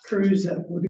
crews that would.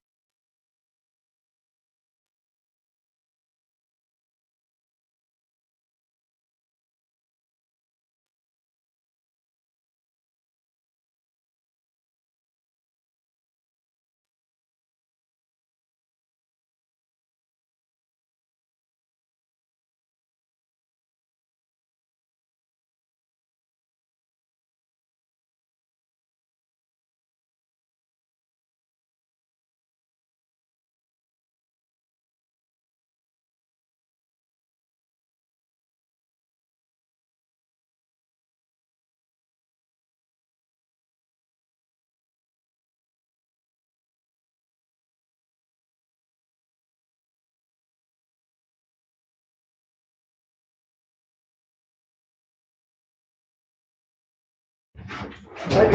I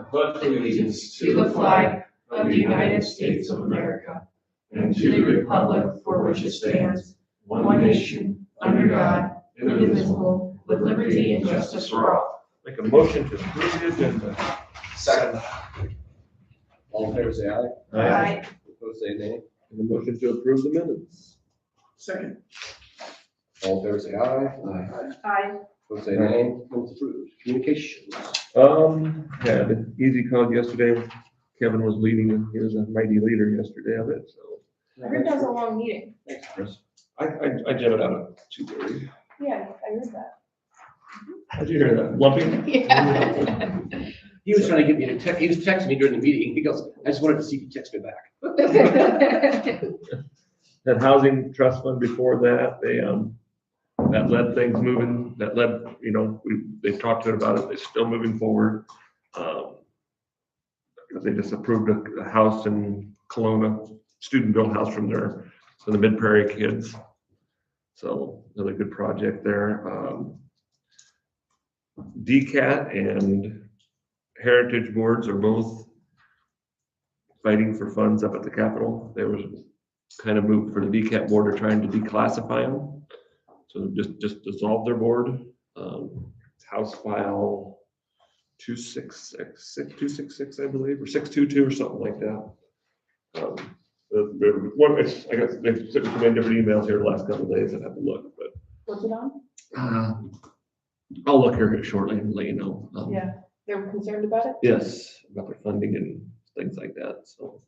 pledge allegiance to the flag of the United States of America and to the republic for which it stands, one nation, under God, indivisible, with liberty and justice for all. Make a motion to approve the agenda. Second. All in favor, say aye. Aye. Opposed, say nay. And the motion to approve the minutes. Second. All in favor, say aye. Aye. Opposed, say nay. Minutes approved. Communications. Had an easy call yesterday. Kevin was leading, he was a mighty leader yesterday of it, so. I heard that was a long meeting. Thanks, Chris. I jetted out at 2:30. Yeah, I heard that. How'd you hear that? Lumping? Yeah. He was trying to get me to text, he was texting me during the meeting. He goes, I just wanted to see if you text me back. That housing trust fund before that, they, that led things moving, that led, they talked to it about it, they're still moving forward. They just approved a house in Kelowna, student-built house for the Mid-Prairie kids. So another good project there. DCAT and Heritage Boards are both fighting for funds up at the Capitol. There was kind of moved for the DCAT board, are trying to declassify them. So just dissolve their board. House file 266, I believe, or 622 or something like that. I guess they've sent me some different emails here the last couple of days. I have to look, but What's it on? I'll look here shortly and let you know. Yeah, they're concerned about it? Yes, about their funding and things like that. So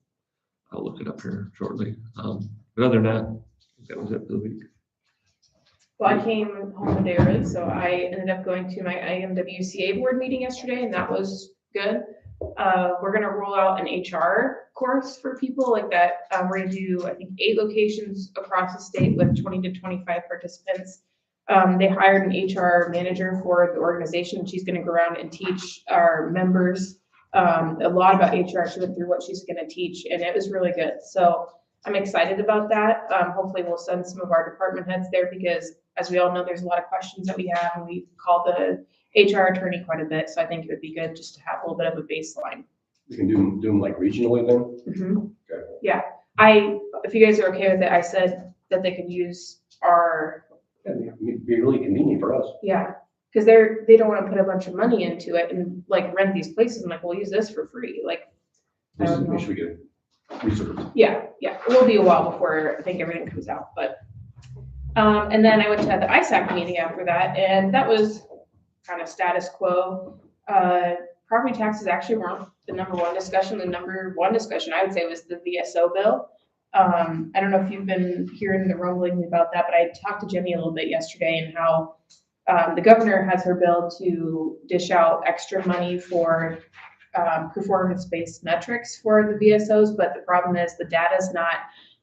I'll look it up here shortly. But other than that was it for the week. Well, I came home a day early, so I ended up going to my IMWCA board meeting yesterday, and that was good. We're gonna roll out an HR course for people like that. We're gonna do, I think, 8 locations across the state with 20 to 25 participants. They hired an HR manager for the organization. She's gonna go around and teach our members a lot about HR. She went through what she's gonna teach, and it was really good. So I'm excited about that. Hopefully we'll send some of our department heads there because, as we all know, there's a lot of questions that we have, and we call the HR attorney quite a bit. So I think it would be good just to have a little bit of a baseline. We can do them like regionally then? Mm-hmm. Okay. Yeah, if you guys are okay with it, I said that they could use our, That'd be really convenient for us. yeah, because they don't want to put a bunch of money into it and like rent these places. I'm like, we'll use this for free. Like, I Just don't make know. sure we get reserved. Yeah, it will be a while before I think everything comes out, but, and then I went to the ISAC meeting after that, and that was kind of status quo. Property taxes actually weren't the number one discussion. The number one discussion I would say was the VSO bill. I don't know if you've been hearing the rumbling about that, but I talked to Jenny a little bit yesterday and how the governor has her bill to dish out extra money for performance-based metrics for the VSOs, but the problem is the data is not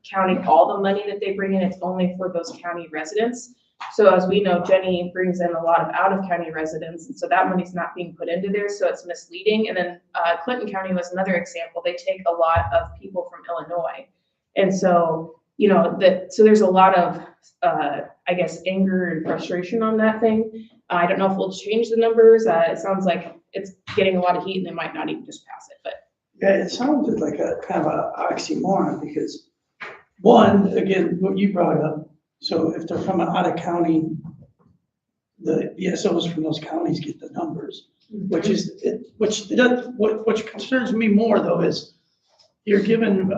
counting all the money that they bring in. It's only for those county residents. So as we know, Jenny brings in a lot of out-of-county residents, and so that money's not being put into there, so it's misleading. And then Clinton County was another example. They take a lot of people from Illinois. And so, so there's a lot of, I guess, anger and frustration on that thing. I don't know if we'll change the numbers. It sounds like it's getting a lot of heat and they might not even just pass it, but. Yeah, it sounded like a kind of a oxymoron because one, again, what you brought up, so if they're from an out of county the VSOs from those counties get the numbers, which concerns me more though is you're giving,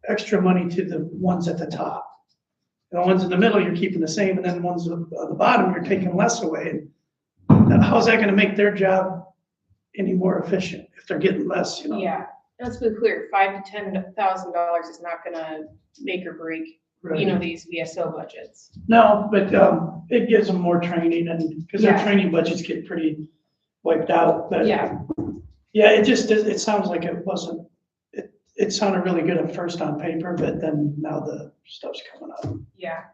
extra money to the ones at the top. And the ones in the middle, you're keeping the same, and then the ones at the bottom, you're taking less away. And how's that gonna make their job any more efficient if they're getting less, you know? Yeah, let's be clear, $5,000 to $10,000 is not gonna make or break, you know, these VSO budgets. No, but, it gives them more training and, cause their Yeah. training budgets get pretty wiped out, but. Yeah, Yeah, it sounds like it wasn't, it sounded really good at first on paper, but then now the stuff's coming up. yeah.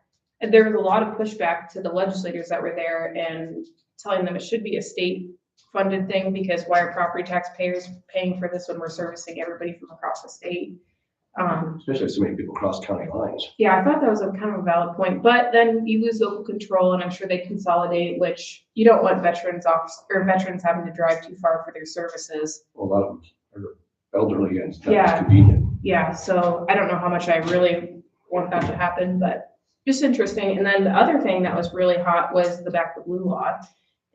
And there was a lot of pushback to the legislators that were there and telling them it should be a state funded thing because why are property taxpayers paying for this when we're servicing everybody from across the state? Especially if so many people cross county lines. Yeah, I thought that was a kind of a valid point, but then you lose local control and I'm sure they consolidate, which you don't want veterans having to drive too far for their services. A lot of them are elderly and it's not Yeah. as convenient. Yeah, so I don't know how much I really want that to happen, but just interesting. And then the other thing that was really hot was the Back the Blue law.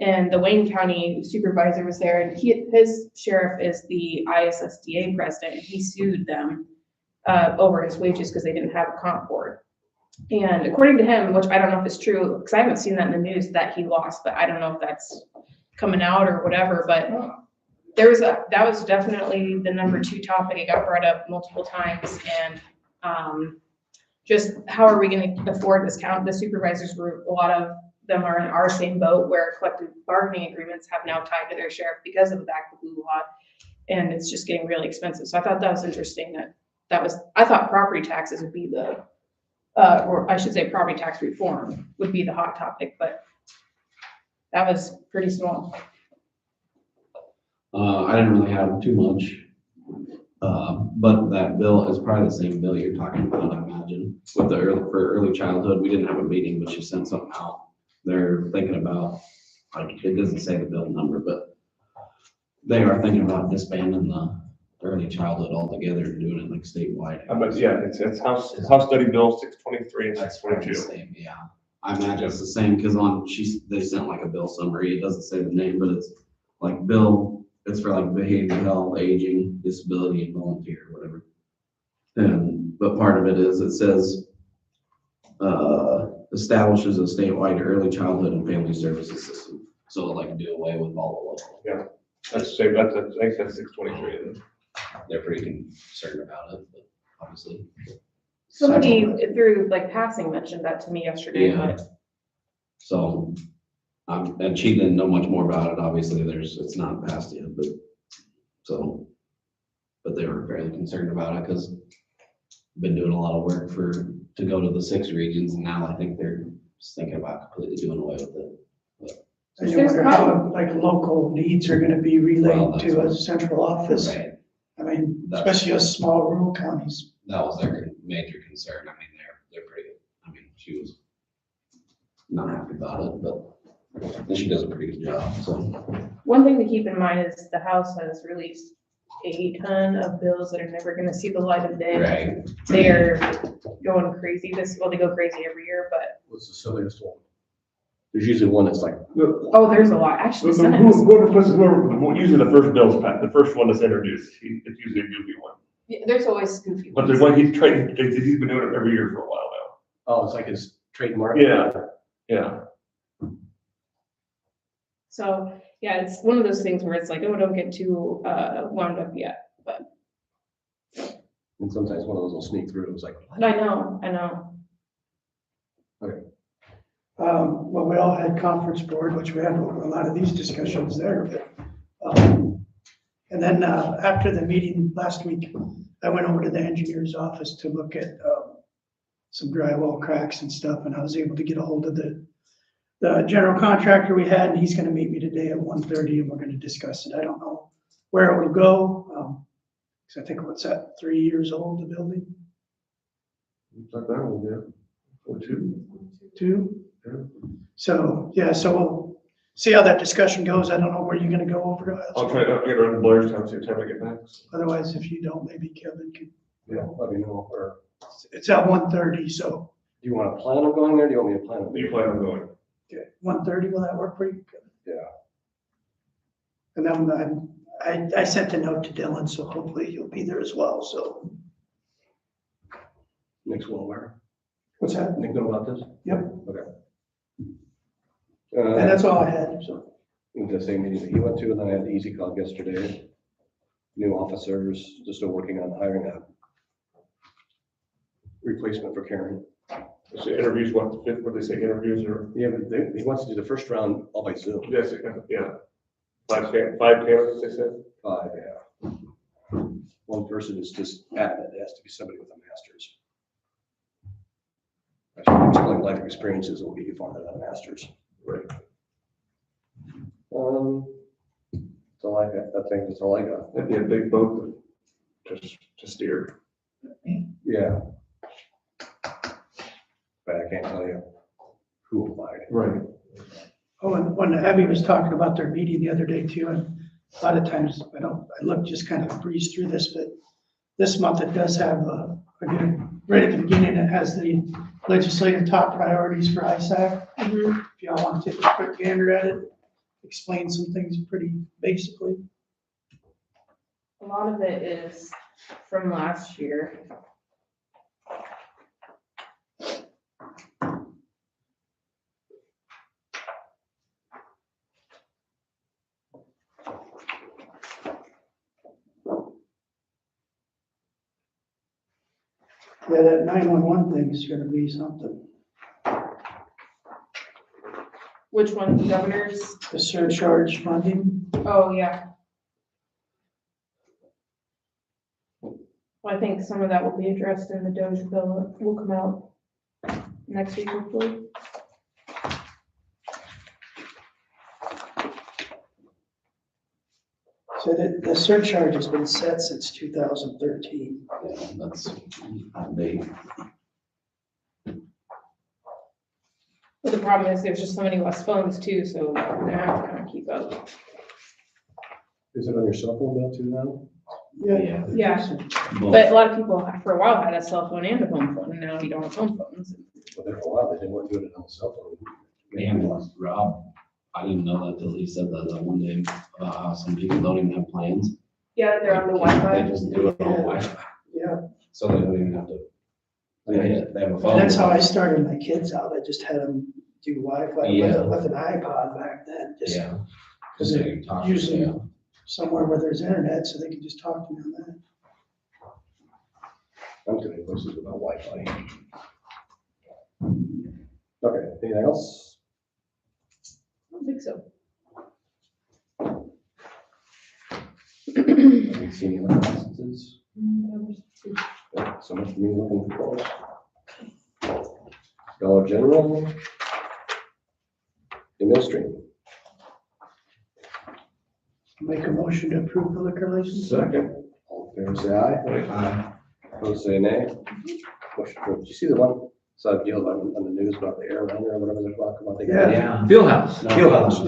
And the Wayne County supervisor was there and his sheriff is the ISSDA president and he sued them over his wages because they didn't have a comp board. And according to him, which I don't know if it's true, because I haven't seen that in the news that he lost, but I don't know if that's coming out or whatever, but that was definitely the number 2 topic. It got brought up multiple times and just how are we going to afford this count? The supervisors group, a lot of them are in our same boat where collective bargaining agreements have now tied to their sheriff because of the Back the Blue law. And it's just getting really expensive. So I thought that was interesting I thought property taxes would be or I should say property tax reform would be the hot topic, but that was pretty small. I didn't really have too much. But that bill is probably the same bill you're talking about, I imagine. With for early childhood, we didn't have a meeting, but she sent something out. They're thinking about, like, it doesn't say the bill number, but they are thinking about disbanding the early childhood altogether and doing it like statewide. But yeah, it's House Study Bill 623 and That's probably the 622. same, yeah. I imagine it's the same, cause they sent like a bill summary, it doesn't say the name, but it's like it's for like behavioral health, aging, disability, and volunteer, whatever. But part of it is, it says, establishes a statewide early childhood and family services system. So like do away with all the local. That's 623. They're pretty concerned about it, but obviously. Somebody through like passing mentioned that to me yesterday, Yeah. but So, and she didn't know much more about it, obviously, it's not passed yet, but they were fairly concerned about it, because been doing a lot of work to go to the 6 regions, and now I think they're just thinking about completely doing away with it. And you wonder how, like, local needs are gonna be Well, relayed that's to a central office. Right, I mean, especially us small rural counties. that was their major concern, I mean, they're pretty, she was not happy about it, but she does a pretty good job, so. one thing to keep in mind is the House has released a ton of bills that are never gonna see the light of day. Right. They are going crazy they go crazy every year, but, What's the silliest one? There's usually one that's like, oh, there's a lot, actually. Usually the first bill's passed, the first one that's introduced, it's usually a goofy one. There's always goofy But ones. there's one he's been doing it every year for a while oh, it's like his trademark. now. Yeah. So, yeah, it's one of those things where it's like, oh, don't get too wound up yet, but And sometimes one of those will sneak through. It's like, I know. Well, we all had conference board, which we had a lot of these discussions there, but, and then, after the meeting last week, I went over to the engineer's office to look at, some drywall cracks and stuff, and I was able to get a hold of the general contractor we had, and he's gonna meet me today at 1:30, and we're gonna discuss it. I don't know where it will go, because I think what's that, 3 years old, the building? It's like that one, yeah. Or 2. 2? Yeah. So, yeah, so we'll see how that discussion goes. I don't know where you're gonna go over. I'll try to get around to Blair's town, see what time I get back. Otherwise, if you don't, maybe Kevin could, yeah, let me know. Or it's at 1:30, so, do you want to plan on going there? Do you want me to plan on? You plan on going? Okay, 1:30, will that work for you? Yeah. And then I sent a note to Dylan, so hopefully he'll be there as well, so. Nick's well aware. What's that? Nick know about this? Yep. Okay. And that's all I had, so. The same meeting that he went to, and then I had the Easy Cog yesterday. New officers, just still working on hiring a replacement for Karen. So interviews, what they say interviews are? Yeah, but he wants to do the first round all by Zoom. Yes, yeah. Five candidates, they said? Yeah. One person is just adamant, it has to be somebody with a master's. I should explain life experiences will get you farther than a master's. Right. That's all I got. That's all I got. That'd be a big boat to steer. Yeah. But I can't tell you who applied. Right. Oh, and when Abby was talking about their meeting the other day too, and a lot of times I look, just kind of breeze through this, but this month it does have a good, right at the beginning, it has the legislative top priorities for ISAC. Mhm. If y'all want to take a quick gander at it, explain some things pretty basically. A lot of it is from last year. Yeah, that 911 thing is gonna be something. Which one, the governor's? The surcharge funding, Oh, yeah. Well, I think some of that will be addressed in the Doge bill that will come out next week, hopefully. so the surcharge has been set since 2013. Yeah, that's outdated. But the problem is there's just so many less phones too, so we're gonna have to kind of keep up. Is it on your cell phone bill too now? Yeah. Yeah. Well, But a lot of people for a while had a cell phone and a home phone, and now you don't have home phones. Well, there for a while, they didn't want to do it on the cell phone. man, Rob, I didn't know that till he said that one day, some people don't even have plans. Yeah, they're on the They Wi-Fi. just do it on Wi-Fi, Yeah, so they don't even have to. They have a phone. and that's how I started my kids out. I just had them do Wi-Fi Yeah. with an iPod back then, just Yeah. because So they're you can talk, usually yeah. somewhere where there's internet, so they can just talk to me on that. I'm doing places without Wi-Fi. Okay, anything else? I don't think so. Have you seen any other licenses? Yeah, so much for me looking for those. Dollar General. Administrative. Make a motion to approve the liquor license. Second. All in favor, say aye. Opposed, say nay. Motion approved. Did you see the one, saw a deal on the news about the air runner or whatever they're talking about? They got- Yeah. Field house. Field house.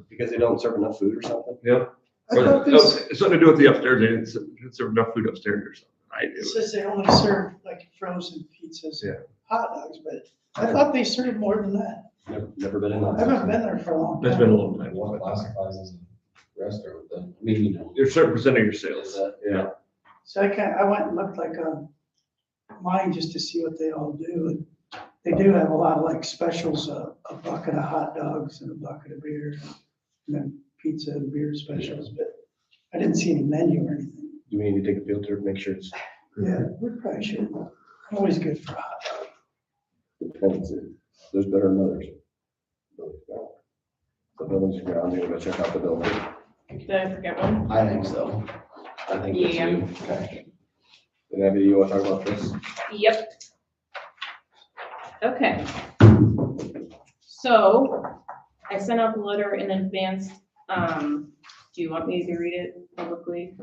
Because they don't serve enough food or something? Yep. I thought this, It's something to do with the upstairs, they didn't serve enough food upstairs or something. it says they only serve like frozen pizzas, Yeah. hot dogs, but I thought they served more than that. Never been in I that. haven't been there for a long That's been a time. long time. What classifies as a restaurant then? I mean, you know. There's a certain percent of your Is sales. that, Yeah. So I went and looked like on mine just to see what they all do. And they do have a lot of like specials, a bucket of hot dogs and a bucket of beer, and then pizza and beer specials, but I didn't see any menu or anything. Do we need to take a field trip, make sure it's, Yeah, we probably should. Always good for a hot dog. depends, there's better than others. The buildings are ground, you gotta check out the building. Did I forget one? I think so. I think it's Yeah. you. Okay. And Abby, you wanna talk about this? Yep. Okay. So I sent out the letter in advance. Do you want me to read it publicly?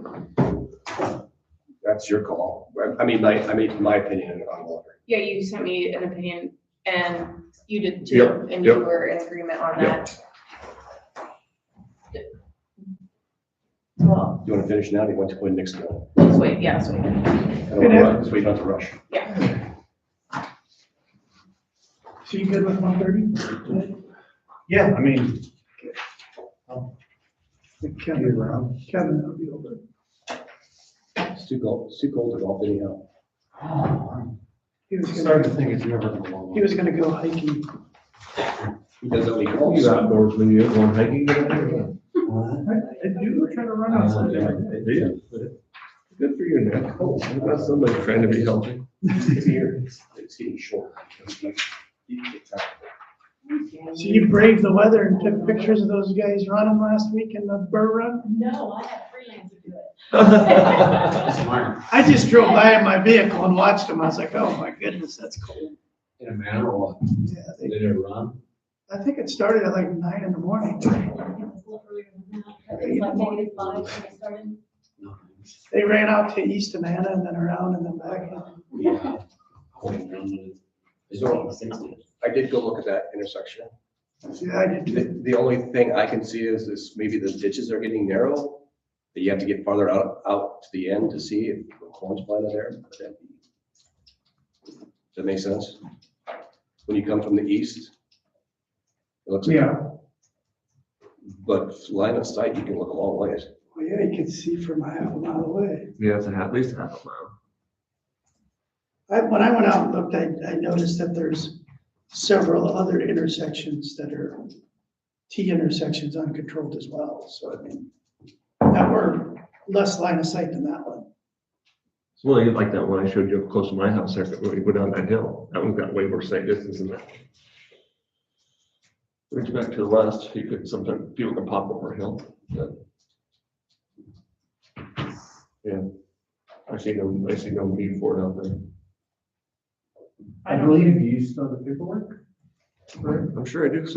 That's your call. I made my opinion on the letter. Yeah, you sent me an opinion and you did too, Yep, and you yep. were in agreement on Yep. that. Well, You wanna finish now? Do you want to go ahead next go? let's wait, yeah, let's wait. I don't wanna rush, so you don't have to rush. So you good with 1:30? Yeah, I mean, Kevin, will be over. It's too cold to golf anyhow. He was I'm gonna, starting to think it's never gonna long. he was gonna go hiking. He does only You golf. outdoors when you're going hiking. Do You were trying to run outside the other day. you? Good for you, Nick. Oh, that's somebody trying to be healthy. It's getting short. So you braved the weather and took pictures of those guys running last week in the Burr Run? No, I had a freelancer do it. Smart. I just drove by in my vehicle and watched them. I was like, oh my goodness, that's cold. In a manner or what? Yeah, Did it run? I think it started at like 9 in the morning. It was a little earlier than that. It was like -5 when they started. No. They ran out to East Amana and then around and then back. Yeah. It's only 60. I did go look at that intersection. Yeah, I did too. The only thing I can see is this, maybe the ditches are getting narrow. That you have to get farther out to the end to see if the corn's planted there. Does that make sense? When you come from the east. It looks like. Yeah. But line of sight, you can look a long ways. Well, yeah, you could see from half a mile away. Yeah, it's at least half a mile. When I went out and looked, I noticed that there's several other intersections that are T intersections uncontrolled as well. So I mean, that were less line of sight than that one. It's really like that one I showed you up close to my house there, when you go down that hill. That one's got way more sight distance than that. Reach back to the west, you could, sometimes people can pop over a hill. but- Yeah, I see no need for it out there. I believe you still have the paperwork. I'm sure I do.